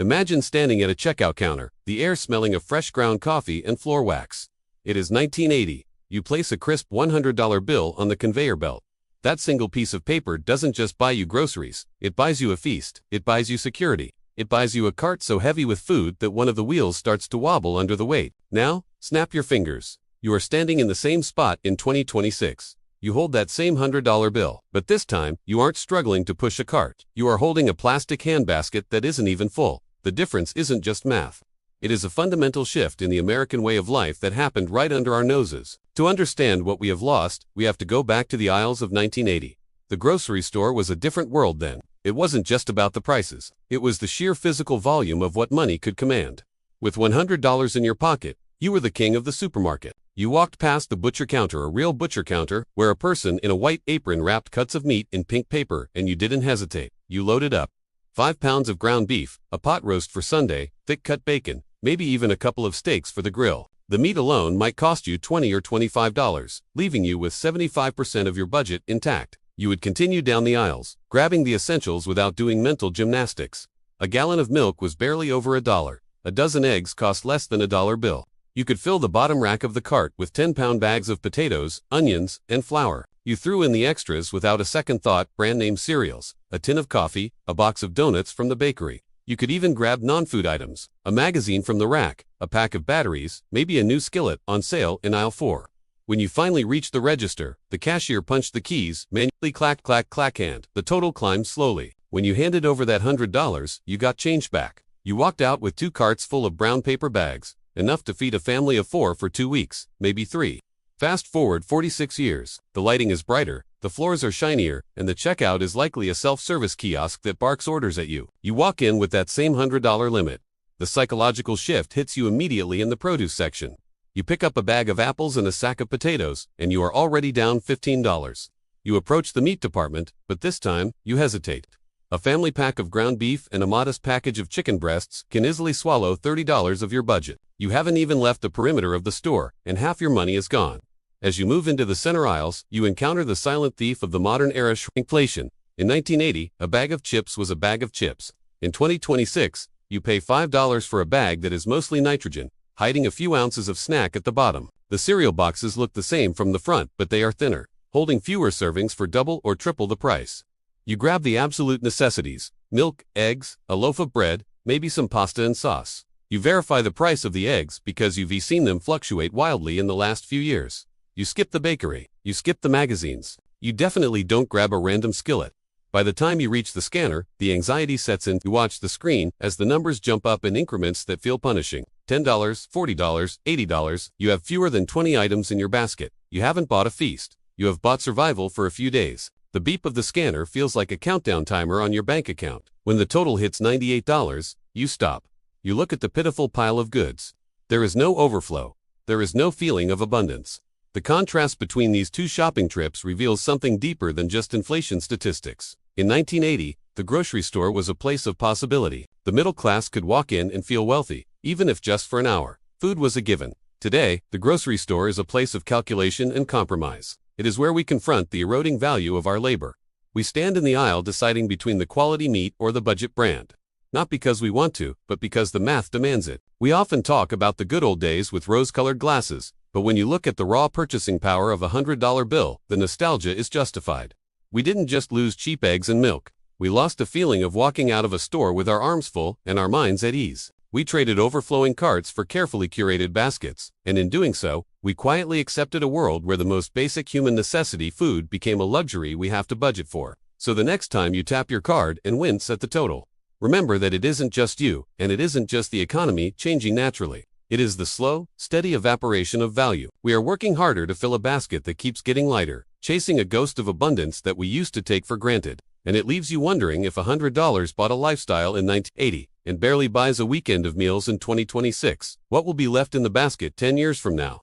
Imagine standing at a checkout counter, the air smelling of fresh ground coffee and floor wax. It is 1980. You place a crisp $100 bill on the conveyor belt. That single piece of paper doesn't just buy you groceries, it buys you a feast, it buys you security. It buys you a cart so heavy with food that one of the wheels starts to wobble under the weight. Now, snap your fingers. You are standing in the same spot in 2026. You hold that same $100 bill, but this time, you aren't struggling to push a cart. You are holding a plastic handbasket that isn't even full. The difference isn't just math. It is a fundamental shift in the American way of life that happened right under our noses. To understand what we have lost, we have to go back to the aisles of 1980. The grocery store was a different world then. It wasn't just about the prices. It was the sheer physical volume of what money could command. With $100 in your pocket, you were the king of the supermarket. You walked past the butcher counter, a real butcher counter, where a person in a white apron wrapped cuts of meat in pink paper, and you didn't hesitate. You loaded up. 5 pounds of ground beef, a pot roast for Sunday, thick-cut bacon, maybe even a couple of steaks for the grill. The meat alone might cost you $20 or $25, leaving you with 75% of your budget intact. You would continue down the aisles, grabbing the essentials without doing mental gymnastics. A gallon of milk was barely over $1. A dozen eggs cost less than $1 bill. You could fill the bottom rack of the cart with 10-pound bags of potatoes, onions, and flour. You threw in the extras without a second thought: brand-name cereals, a tin of coffee, a box of donuts from the bakery. You could even grab non-food items, a magazine from the rack, a pack of batteries, maybe a new skillet on sale in aisle 4. When you finally reached the register, the cashier punched the keys, manually clack, clack, clack, and the total climbed slowly. When you handed over that $100, you got change back. You walked out with 2 carts full of brown paper bags, enough to feed a family of 4 for 2 weeks, maybe 3. Fast forward 46 years, the lighting is brighter, the floors are shinier, and the checkout is likely a self-service kiosk that barks orders at you. You walk in with that same $100 limit. The psychological shift hits you immediately in the produce section. You pick up a bag of apples and a sack of potatoes, and you are already down $15. You approach the meat department, but this time, you hesitate. A family pack of ground beef and a modest package of chicken breasts can easily swallow $30 of your budget. You haven't even left the perimeter of the store, and half your money is gone. As you move into the center aisles, you encounter the silent thief of the modern era: inflation. In 1980, a bag of chips was a bag of chips. In 2026, you pay $5 for a bag that is mostly nitrogen, hiding a few ounces of snack at the bottom. The cereal boxes look the same from the front, but they are thinner, holding fewer servings for double or triple the price. You grab the absolute necessities: milk, eggs, a loaf of bread, maybe some pasta and sauce. You verify the price of the eggs because you've seen them fluctuate wildly in the last few years. You skip the bakery. You skip the magazines. You definitely don't grab a random skillet. By the time you reach the scanner, the anxiety sets in. You watch the screen as the numbers jump up in increments that feel punishing. $10, $40, $80. You have fewer than 20 items in your basket. You haven't bought a feast. You have bought survival for a few days. The beep of the scanner feels like a countdown timer on your bank account. When the total hits $98, you stop. You look at the pitiful pile of goods. There is no overflow. There is no feeling of abundance. The contrast between these two shopping trips reveals something deeper than just inflation statistics. In 1980, the grocery store was a place of possibility. The middle class could walk in and feel wealthy, even if just for an hour. Food was a given. Today, the grocery store is a place of calculation and compromise. It is where we confront the eroding value of our labor. We stand in the aisle deciding between the quality meat or the budget brand. Not because we want to, but because the math demands it. We often talk about the good old days with rose-colored glasses, but when you look at the raw purchasing power of a $100 bill, the nostalgia is justified. We didn't just lose cheap eggs and milk. We lost the feeling of walking out of a store with our arms full and our minds at ease. We traded overflowing carts for carefully curated baskets, and in doing so, we quietly accepted a world where the most basic human necessity, food, became a luxury we have to budget for. So the next time you tap your card and wince at the total, remember that it isn't just you, and it isn't just the economy changing naturally. It is the slow, steady evaporation of value. We are working harder to fill a basket that keeps getting lighter, chasing a ghost of abundance that we used to take for granted. And it leaves you wondering if $100 bought a lifestyle in 1980 and barely buys a weekend of meals in 2026. What will be left in the basket 10 years from now?